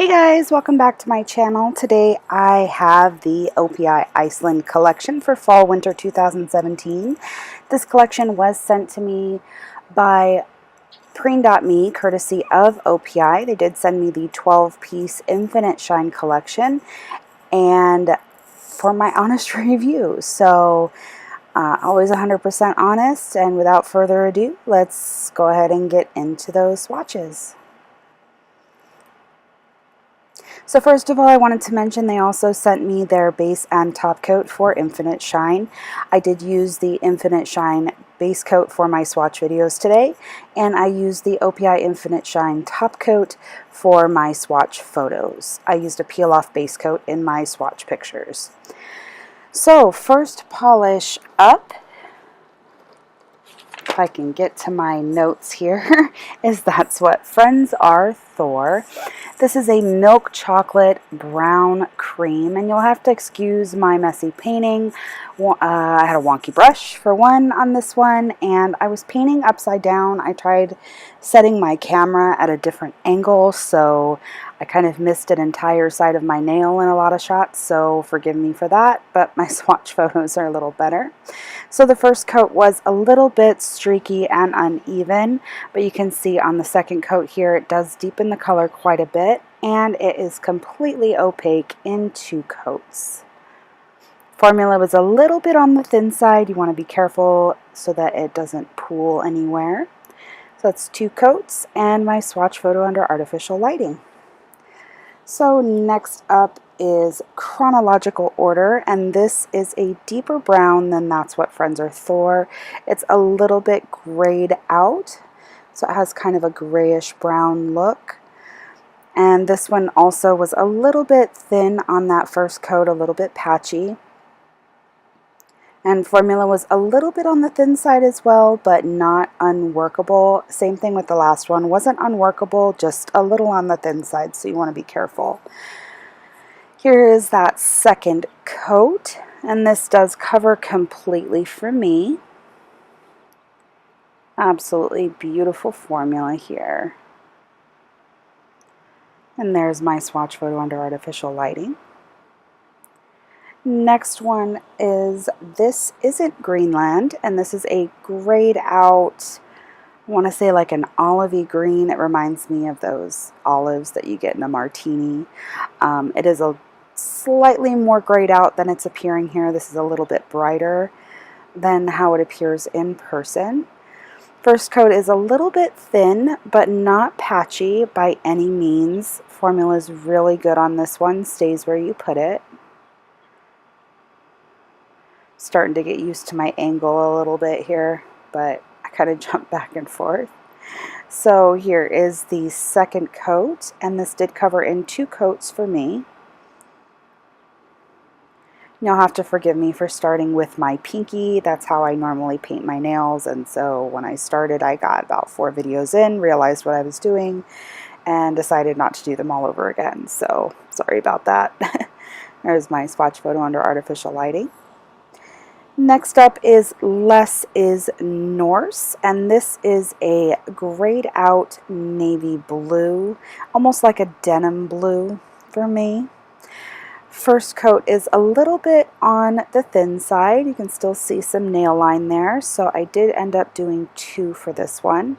Hey guys, welcome back to my channel. Today I have the OPI Iceland Collection for Fall Winter 2017. This collection was sent to me by Preen.me, courtesy of OPI. They did send me the 12-piece Infinite Shine collection and for my honest review. So always 100% honest, and without further ado, let's go ahead and get into those swatches. So first of all, I wanted to mention they also sent me their base and top coat for Infinite Shine. I did use the Infinite Shine base coat for my swatch videos today, and I used the OPI Infinite Shine top coat for my swatch photos. I used a peel-off base coat in my swatch pictures. So first polish up, if I can get to my notes here, is That's What Friends Are, Thor. This is a milk chocolate brown cream, and you'll have to excuse my messy painting. I had a wonky brush for one on this one, and I was painting upside down. I tried setting my camera at a different angle, so I kind of missed an entire side of my nail in a lot of shots, so forgive me for that, but my swatch photos are a little better. So the first coat was a little bit streaky and uneven, but you can see on the second coat here it does deepen the color quite a bit, and it is completely opaque in 2 coats. Formula was a little bit on the thin side. You want to be careful so that it doesn't pool anywhere. So that's 2 coats and my swatch photo under artificial lighting. So next up is Chronological Order, and this is a deeper brown than That's What Friends Are, Thor. It's a little bit grayed out, so it has kind of a grayish brown look. And this one also was a little bit thin on that first coat, a little bit patchy. And formula was a little bit on the thin side as well, but not unworkable. Same thing with the last one. Wasn't unworkable, just a little on the thin side, so you want to be careful. Here is that second coat, and this does cover completely for me. Absolutely beautiful formula here. And there's my swatch photo under artificial lighting. Next one is This Isn't Greenland, and this is a grayed out, I want to say like an olivey green. It reminds me of those olives that you get in a martini. It is a slightly more grayed out than it's appearing here. This is a little bit brighter than how it appears in person. First coat is a little bit thin, but not patchy by any means. Formula is really good on this one, stays where you put it. Starting to get used to my angle a little bit here, but I kind of jump back and forth. So here is the second coat, and this did cover in 2 coats for me. You'll have to forgive me for starting with my pinky. That's how I normally paint my nails, and so when I started, I got about 4 videos in, realized what I was doing, and decided not to do them all over again. So sorry about that. There's my swatch photo under artificial lighting. Next up is Less is Norse, and this is a grayed out navy blue, almost like a denim blue for me. First coat is a little bit on the thin side. You can still see some nail line there, so I did end up doing 2 for this one.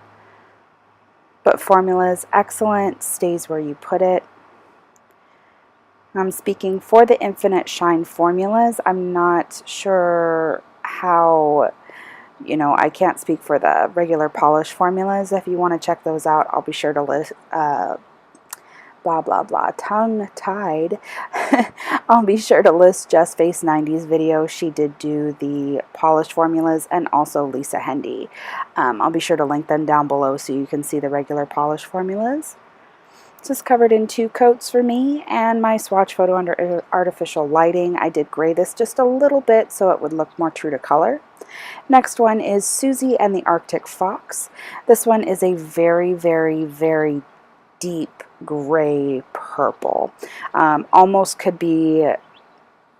But formula is excellent, stays where you put it. I'm speaking for the Infinite Shine formulas. I'm not sure how, I can't speak for the regular polish formulas. If you want to check those out, I'll be sure to list, tongue-tied. I'll be sure to list Just Face 90's video. She did do the polished formulas, and also Lisa Hendy. I'll be sure to link them down below so you can see the regular polished formulas. This is covered in 2 coats for me, and my swatch photo under artificial lighting. I did gray this just a little bit so it would look more true to color. Next one is Susie and the Arctic Fox. This one is a very, very, very deep gray purple. Almost could be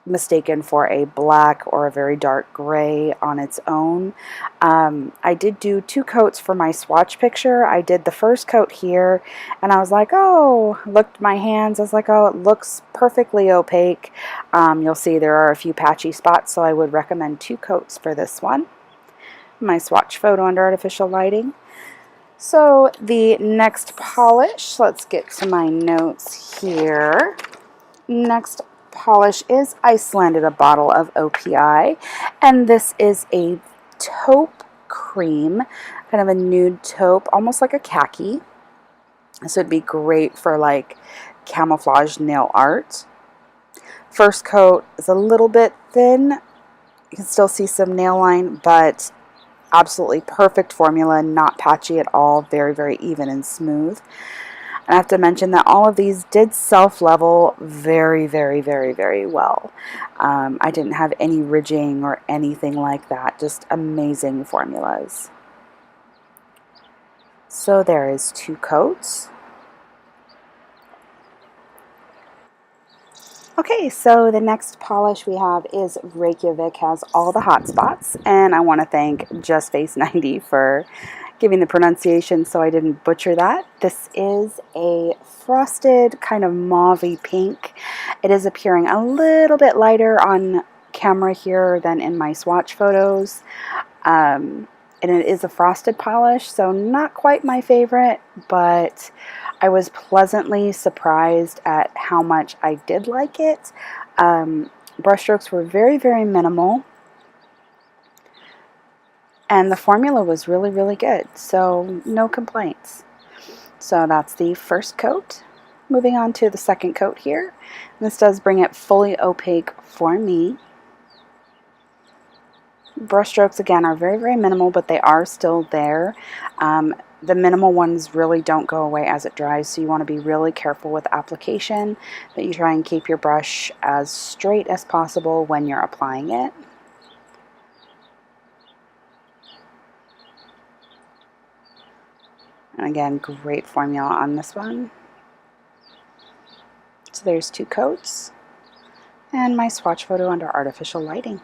mistaken for a black or a very dark gray on its own. I did do 2 coats for my swatch picture. I did the first coat here, and I was like, oh, looked at my hands. I was like, oh, it looks perfectly opaque. You'll see there are a few patchy spots, so I would recommend 2 coats for this one. My swatch photo under artificial lighting. So the next polish, let's get to my notes here. Next polish is Iceland in a bottle of OPI, and this is a taupe cream, kind of a nude taupe, almost like a khaki. This would be great for like camouflage nail art. First coat is a little bit thin. You can still see some nail line, but absolutely perfect formula, not patchy at all, very, very even and smooth. And I have to mention that all of these did self-level very, very, very, very well. I didn't have any ridging or anything like that, just amazing formulas. So there is 2 coats. Okay, so the next polish we have is Reykjavik, has all the hot spots, and I want to thank Just Face 90 for giving the pronunciation so I didn't butcher that. This is a frosted kind of mauvey pink. It is appearing a little bit lighter on camera here than in my swatch photos. And it is a frosted polish, so not quite my favorite, but I was pleasantly surprised at how much I did like it. Brush strokes were very, very minimal, and the formula was really, really good, so no complaints. So that's the first coat. Moving on to the second coat here. This does bring it fully opaque for me. Brush strokes again are very, very minimal, but they are still there. The minimal ones really don't go away as it dries, so you want to be really careful with application, that you try and keep your brush as straight as possible when you're applying it. And again, great formula on this one. So there's 2 coats, and my swatch photo under artificial lighting.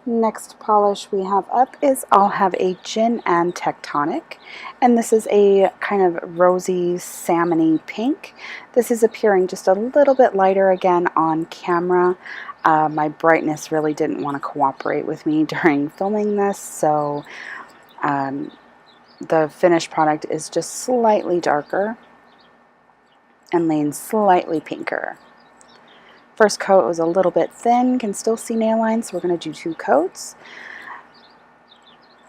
Next polish we have up is I'll Have a Gin and Tectonic, and this is a kind of rosy salmony pink. This is appearing just a little bit lighter again on camera. My brightness really didn't want to cooperate with me during filming this, so the finished product is just slightly darker and leans slightly pinker. First coat was a little bit thin, can still see nail lines, so we're going to do 2 coats.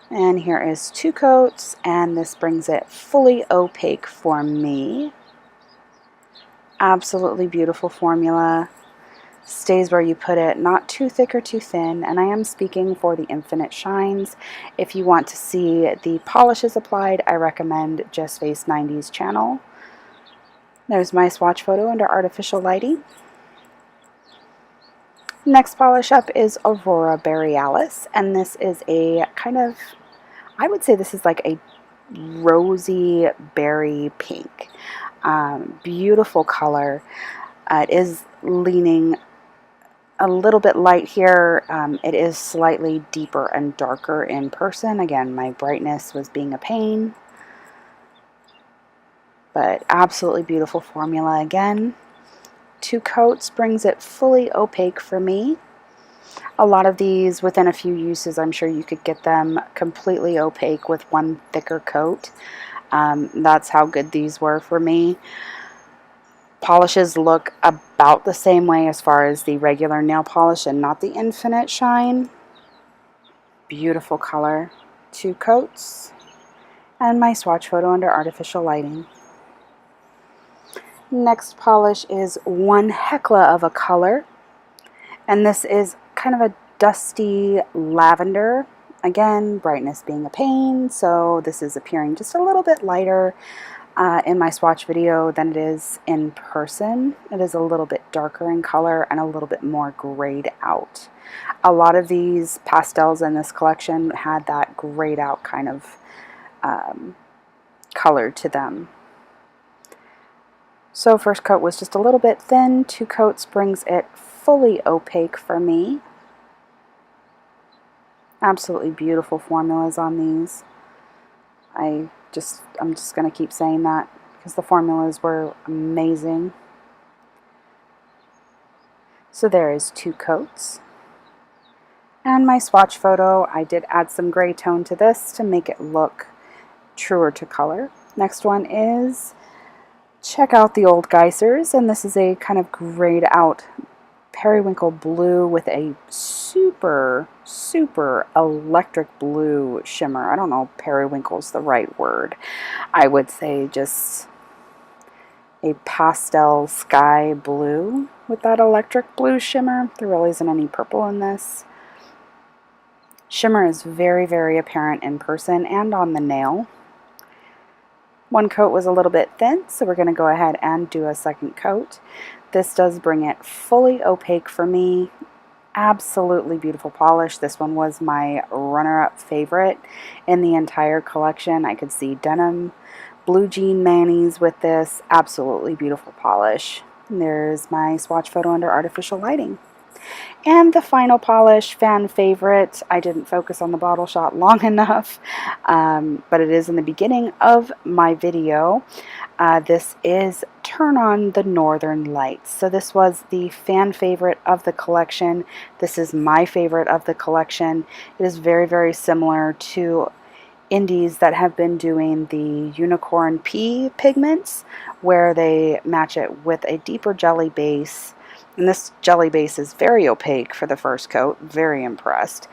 And here is 2 coats, and this brings it fully opaque for me. Absolutely beautiful formula. Stays where you put it, not too thick or too thin, and I am speaking for the Infinite Shines. If you want to see the polishes applied, I recommend Just Face 90's channel. There's my swatch photo under artificial lighting. Next polish up is Aurora Borealis, and this is a kind of, I would say this is like a rosy berry pink. Beautiful color. It is leaning a little bit light here. It is slightly deeper and darker in person. Again, my brightness was being a pain, but absolutely beautiful formula again. 2 coats brings it fully opaque for me. A lot of these, within a few uses, I'm sure you could get them completely opaque with 1 thicker coat. That's how good these were for me. Polishes look about the same way as far as the regular nail polish and not the Infinite Shine. Beautiful color. 2 coats. And my swatch photo under artificial lighting. Next polish is one Hekla of a color, and this is kind of a dusty lavender. Again, brightness being a pain, so this is appearing just a little bit lighter in my swatch video than it is in person. It is a little bit darker in color and a little bit more grayed out. A lot of these pastels in this collection had that grayed out kind of color to them. So first coat was just a little bit thin. 2 coats brings it fully opaque for me. Absolutely beautiful formulas on these. I'm just going to keep saying that because the formulas were amazing. So there is 2 coats. And my swatch photo, I did add some gray tone to this to make it look truer to color. Next one is, check out the old Geysers, and this is a kind of grayed out periwinkle blue with a super electric blue shimmer. I don't know if periwinkle's the right word. I would say just a pastel sky blue with that electric blue shimmer. There really isn't any purple in this. Shimmer is very apparent in person and on the nail. 1 coat was a little bit thin, so we're going to go ahead and do a second coat. This does bring it fully opaque for me. Absolutely beautiful polish. This one was my runner-up favorite in the entire collection. I could see denim, blue jean manis with this. Absolutely beautiful polish. And there's my swatch photo under artificial lighting. And the final polish, fan favorite. I didn't focus on the bottle shot long enough, but it is in the beginning of my video. This is Turn on the Northern Lights. So this was the fan favorite of the collection. This is my favorite of the collection. It is very similar to indies that have been doing the unicorn pea pigments, where they match it with a deeper jelly base. And this jelly base is very opaque for the first coat. Very impressed.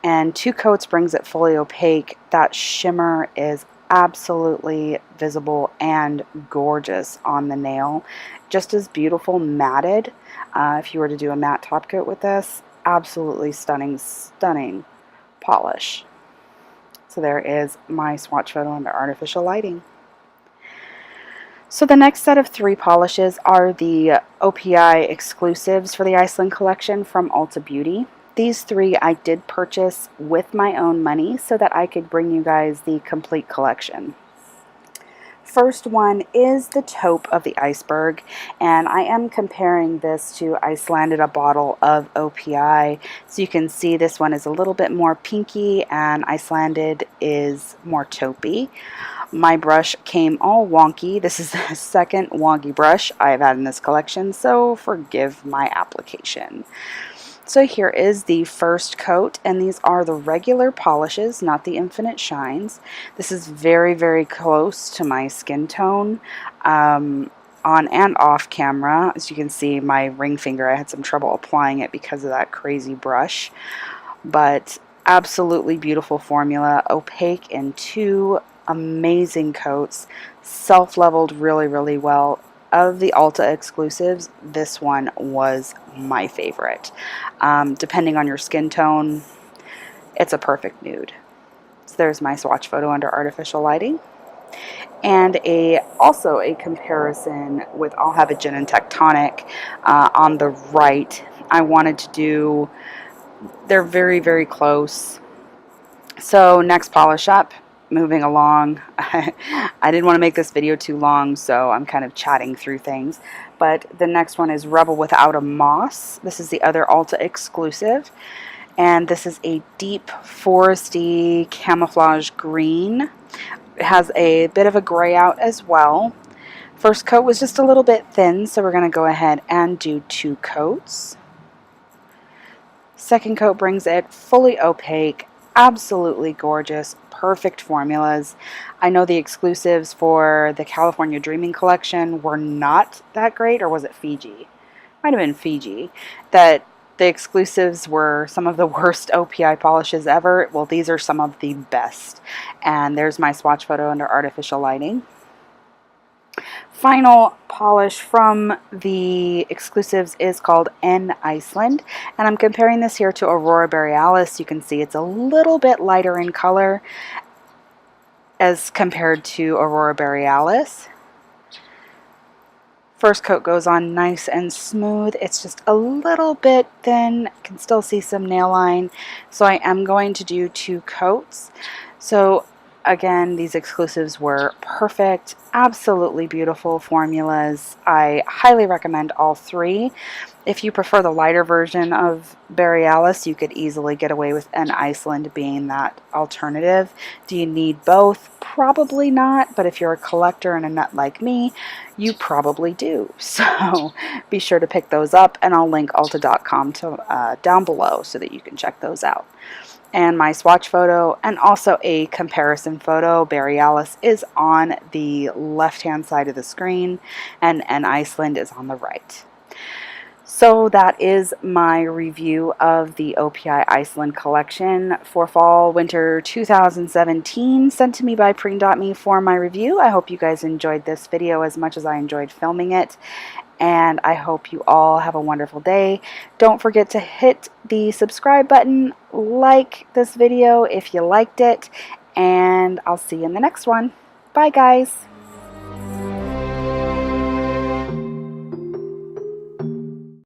And 2 coats brings it fully opaque. That shimmer is absolutely visible and gorgeous on the nail. Just as beautiful matted. If you were to do a matte top coat with this, absolutely stunning polish. So there is my swatch photo under artificial lighting. So the next set of 3 polishes are the OPI exclusives for the Iceland Collection from Ulta Beauty. These 3 I did purchase with my own money so that I could bring you guys the complete collection. First one is the Taupe of the Iceberg, and I am comparing this to Icelanded, a bottle of OPI. So you can see this one is a little bit more pinky and Icelanded is more taupey. My brush came all wonky. This is the second wonky brush I've had in this collection, so forgive my application. So here is the first coat, and these are the regular polishes, not the infinite shines. This is very close to my skin tone on and off camera. As you can see, my ring finger, I had some trouble applying it because of that crazy brush. But absolutely beautiful formula, opaque in 2 amazing coats, self-leveled really well. Of the Ulta exclusives, this one was my favorite. Depending on your skin tone, it's a perfect nude. So there's my swatch photo under artificial lighting. And also a comparison with I'll Have a Gin and Tectonic on the right. I wanted to do, they're very close. So next polish up. Moving along. I didn't want to make this video too long, so I'm kind of chatting through things. But the next one is Rebel Without a Moss. This is the other Ulta exclusive. And this is a deep foresty camouflage green. It has a bit of a gray out as well. First coat was just a little bit thin, so we're going to go ahead and do 2 coats. Second coat brings it fully opaque. Absolutely gorgeous, perfect formulas. I know the exclusives for the California Dreaming collection were not that great, or was it Fiji? Might have been Fiji. That the exclusives were some of the worst OPI polishes ever. Well, these are some of the best. And there's my swatch photo under artificial lighting. Final polish from the exclusives is called N Iceland, and I'm comparing this here to Aurora Borealis. You can see it's a little bit lighter in color as compared to Aurora Borealis. First coat goes on nice and smooth. It's just a little bit thin. I can still see some nail line, so I am going to do 2 coats. So again, these exclusives were perfect, absolutely beautiful formulas. I highly recommend all three. If you prefer the lighter version of Borealis, you could easily get away with an Iceland being that alternative. Do you need both? Probably not, but if you're a collector and a nut like me, you probably do. So be sure to pick those up, and I'll link ulta.com to down below so that you can check those out. And my swatch photo and also a comparison photo, Borealis, is on the left-hand side of the screen, and Iceland is on the right. So that is my review of the OPI Iceland Collection for fall winter 2017, sent to me by Preen.me for my review. I hope you guys enjoyed this video as much as I enjoyed filming it, and I hope you all have a wonderful day. Don't forget to hit the subscribe button, like this video if you liked it, and I'll see you in the next one. Bye guys!